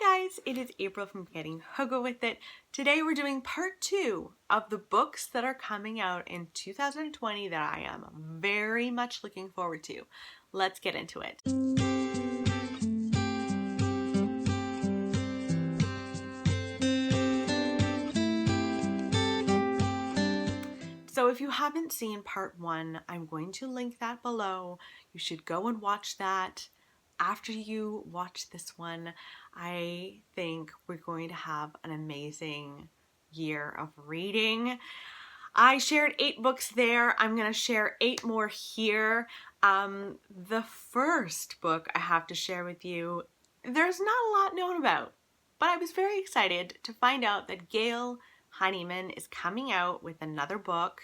Hi guys, it is April from Getting Hugga With It. Today we're doing part 2 of the books that are coming out in 2020 that I am very much looking forward to. Let's get into it. So if you haven't seen part 1, I'm going to link that below. You should go and watch that. After you watch this one, I think we're going to have an amazing year of reading. I shared 8 books there. I'm going to share 8 more here. The first book I have to share with you, there's not a lot known about, but I was very excited to find out that Gail Honeyman is coming out with another book.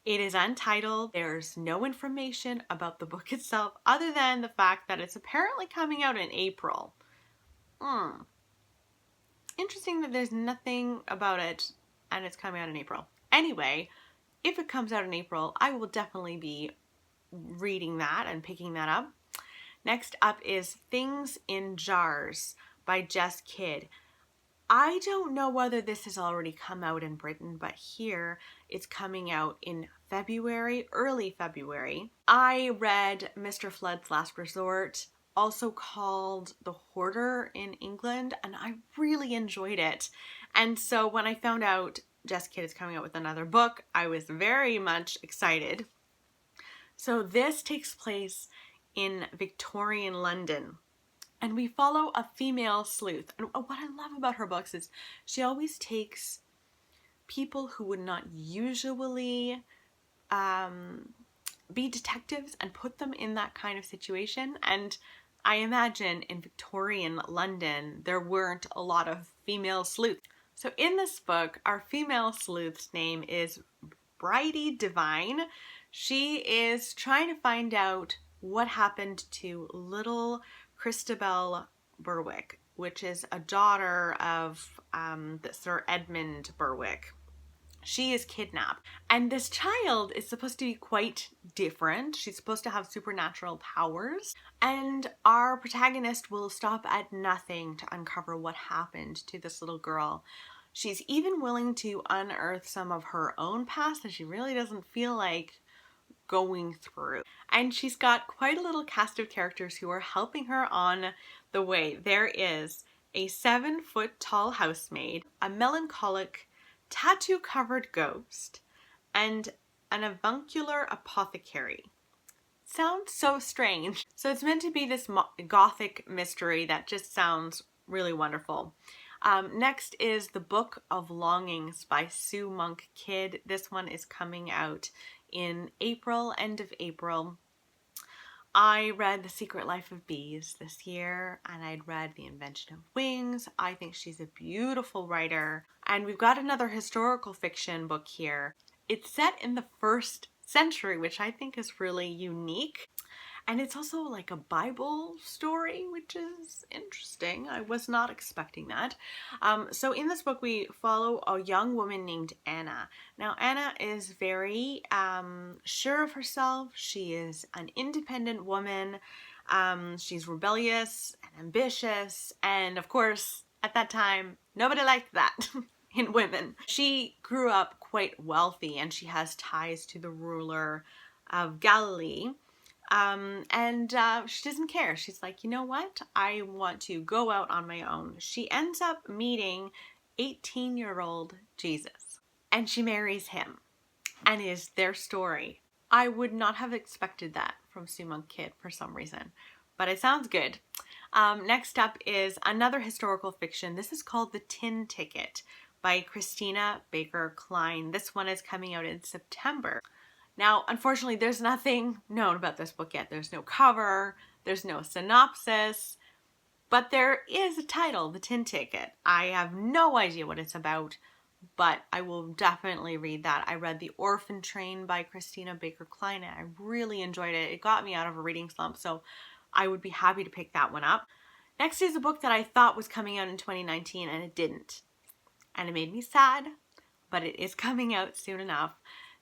It is untitled. There's no information about the book itself other than the fact that it's apparently coming out in April. Interesting that there's nothing about it and it's coming out in April. Anyway, if it comes out in April, I will definitely be reading that and picking that up. Next up is Things in Jars by Jess Kidd. I don't know whether this has already come out in Britain, but here it's coming out in February, early February. I read Mr. Flood's Last Resort, also called The Hoarder in England, and I really enjoyed it. And so when I found out Jess Kidd is coming out with another book, I was very much excited. So this takes place in Victorian London. And we follow a female sleuth. And what I love about her books is she always takes people who would not usually be detectives and put them in that kind of situation. And I imagine in Victorian London, there weren't a lot of female sleuths. So in this book, our female sleuth's name is Bridie Devine. She is trying to find out what happened to little Christabel Berwick, which is a daughter of Sir Edmund Berwick. She is kidnapped, and this child is supposed to be quite different. She's supposed to have supernatural powers, and our protagonist will stop at nothing to uncover what happened to this little girl. She's even willing to unearth some of her own past that she really doesn't feel like going through. And she's got quite a little cast of characters who are helping her on the way. There is a 7-foot-tall housemaid, a melancholic, tattoo-covered ghost, and an avuncular apothecary. Sounds so strange. So it's meant to be this gothic mystery that just sounds really wonderful. Next is The Book of Longings by Sue Monk Kidd. This one is coming out in April, end of April. I read The Secret Life of Bees this year, and I'd read The Invention of Wings. I think she's a beautiful writer. And we've got another historical fiction book here. It's set in the 1st century, which I think is really unique. And it's also like a Bible story, which is interesting. I was not expecting that. So in this book, we follow a young woman named Anna. Now, Anna is very sure of herself. She is an independent woman. She's rebellious and ambitious. And of course, at that time, nobody liked that in women. She grew up quite wealthy, and she has ties to the ruler of Galilee. She doesn't care. She's like, you know what? I want to go out on my own. She ends up meeting 18-year-old Jesus, and she marries him, and is their story. I would not have expected that from Sue Monk Kidd for some reason, but it sounds good. Next up is another historical fiction. This is called The Tin Ticket by Christina Baker Klein. This one is coming out in September. Now, unfortunately, there's nothing known about this book yet. There's no cover, there's no synopsis, but there is a title, The Tin Ticket. I have no idea what it's about, but I will definitely read that. I read The Orphan Train by Christina Baker Klein, and I really enjoyed it. It got me out of a reading slump, so I would be happy to pick that one up. Next is a book that I thought was coming out in 2019, and it didn't. And it made me sad, but it is coming out soon enough.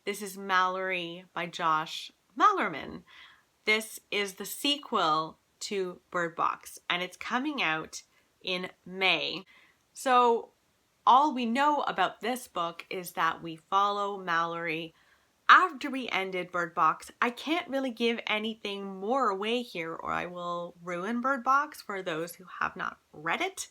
This is Mallory by Josh Malerman. This is the sequel to Bird Box, and it's coming out in May. So all we know about this book is that we follow Mallory after we ended Bird Box. I can't really give anything more away here or I will ruin Bird Box for those who have not read it.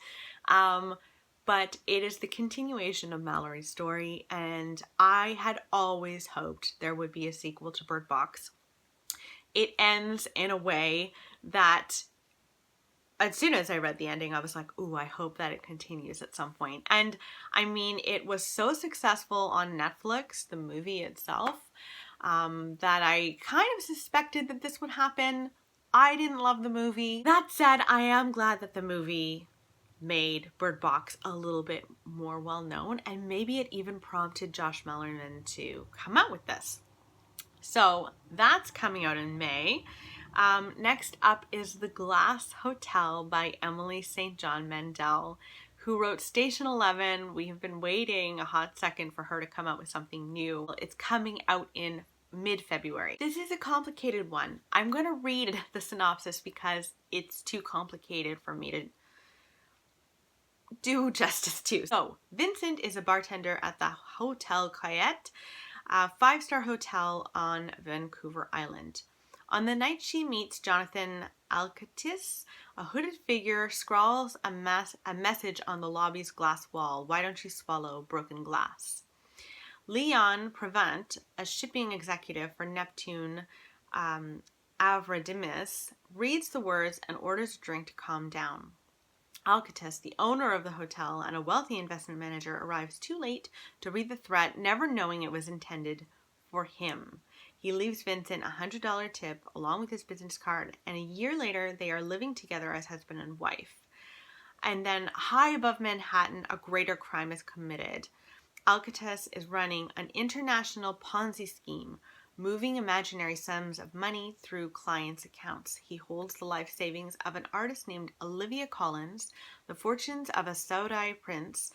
But it is the continuation of Mallory's story, and I had always hoped there would be a sequel to Bird Box. It ends in a way that as soon as I read the ending, I was like, ooh, I hope that it continues at some point. And I mean, it was so successful on Netflix, the movie itself, that I kind of suspected that this would happen. I didn't love the movie. That said, I am glad that the movie made Bird Box a little bit more well known, and maybe it even prompted Josh Mellerman to come out with this. So that's coming out in May. Next up is The Glass Hotel by Emily St. John Mandel, who wrote Station 11. We have been waiting a hot second for her to come out with something new. It's coming out in mid-February. This is a complicated one. I'm going to read the synopsis because it's too complicated for me to do justice to. So, Vincent is a bartender at the Hotel Cayette, a 5-star hotel on Vancouver Island. On the night she meets Jonathan Alcatis, a hooded figure scrawls a message on the lobby's glass wall. Why don't you swallow broken glass? Leon Prevent, a shipping executive for Neptune Avradimis, reads the words and orders a drink to calm down. Alcatis, the owner of the hotel and a wealthy investment manager, arrives too late to read the threat, never knowing it was intended for him. He leaves Vincent a $100 tip along with his business card, and a year later they are living together as husband and wife. And then high above Manhattan, a greater crime is committed. Alcatis is running an international Ponzi scheme, moving imaginary sums of money through clients' accounts. He holds the life savings of an artist named Olivia Collins, the fortunes of a Saudi prince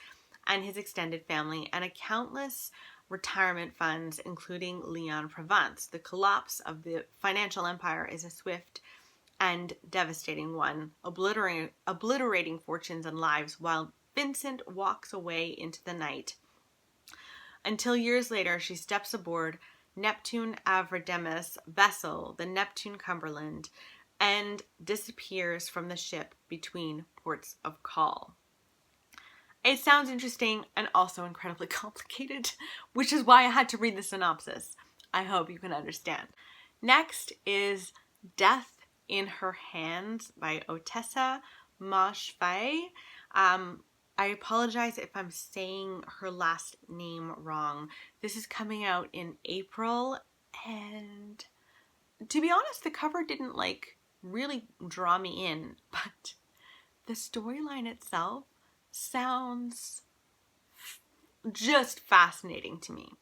and his extended family, and a countless retirement funds, including Leon Prevent's. The collapse of the financial empire is a swift and devastating one, obliterating fortunes and lives, while Vincent walks away into the night. Until years later, she steps aboard Neptune Avradimis' vessel, the Neptune Cumberland, and disappears from the ship between ports of call. It sounds interesting and also incredibly complicated, which is why I had to read the synopsis. I hope you can understand. Next is Death in Her Hands by Otessa Moshfegh. I apologize if I'm saying her last name wrong. This is coming out in April, and to be honest, the cover didn't really draw me in, but the storyline itself sounds just fascinating to me.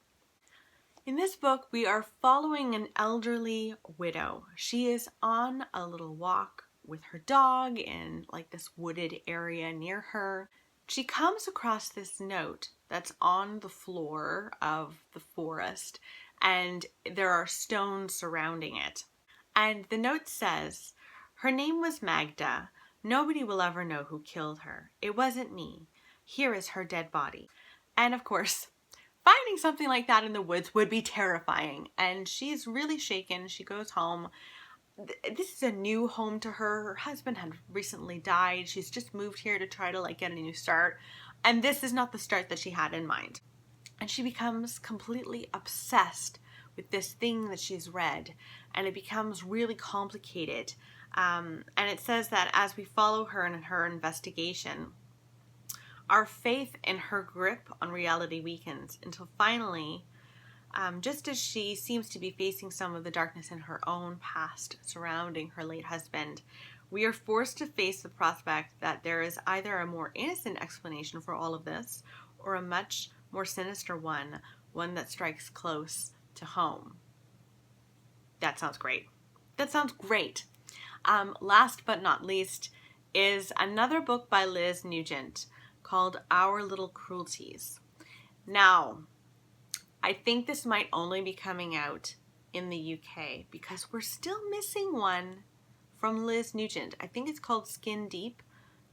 In this book, we are following an elderly widow. She is on a little walk with her dog in this wooded area near her. She comes across this note that's on the floor of the forest, and there are stones surrounding it. And the note says, "Her name was Magda. Nobody will ever know who killed her. It wasn't me. Here is her dead body." And of course, finding something like that in the woods would be terrifying. And she's really shaken. She goes home. This is a new home to her. Her husband had recently died. She's just moved here to try to get a new start. And this is not the start that she had in mind. And she becomes completely obsessed with this thing that she's read. And it becomes really complicated. And it says that as we follow her in her investigation, our faith in her grip on reality weakens until finally, just as she seems to be facing some of the darkness in her own past surrounding her late husband, we are forced to face the prospect that there is either a more innocent explanation for all of this or a much more sinister one that strikes close to home. That sounds great. Last but not least is another book by Liz Nugent called Our Little Cruelties. Now, I think this might only be coming out in the UK because we're still missing one from Liz Nugent. I think it's called Skin Deep.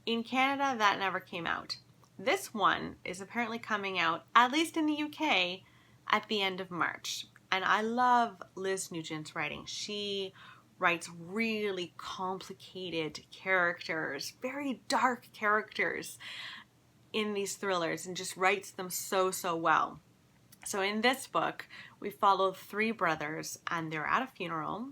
In Canada, that never came out. This one is apparently coming out, at least in the UK, at the end of March. And I love Liz Nugent's writing. She writes really complicated characters, very dark characters in these thrillers, and just writes them so, so well. So in this book, we follow three brothers, and they're at a funeral.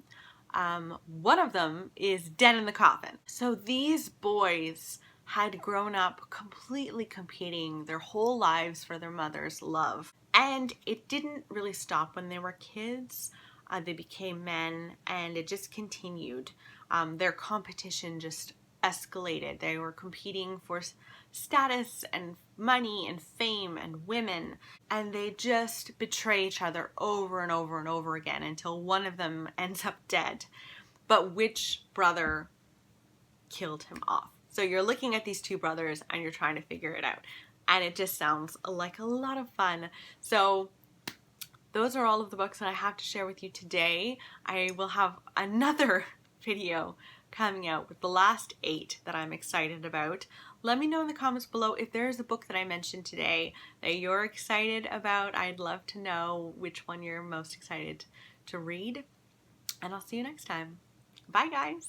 One of them is dead in the coffin. So these boys had grown up completely competing their whole lives for their mother's love. And it didn't really stop when they were kids. They became men, and it just continued. Their competition just escalated. They were competing for status and money and fame and women, and they just betray each other over and over and over again until one of them ends up dead. But which brother killed him off? So you're looking at these two brothers and you're trying to figure it out, and it just sounds like a lot of fun. So those are all of the books that I have to share with you today. I will have another video coming out with the last 8 that I'm excited about. Let me know in the comments below if there's a book that I mentioned today that you're excited about. I'd love to know which one you're most excited to read. And I'll see you next time. Bye, guys.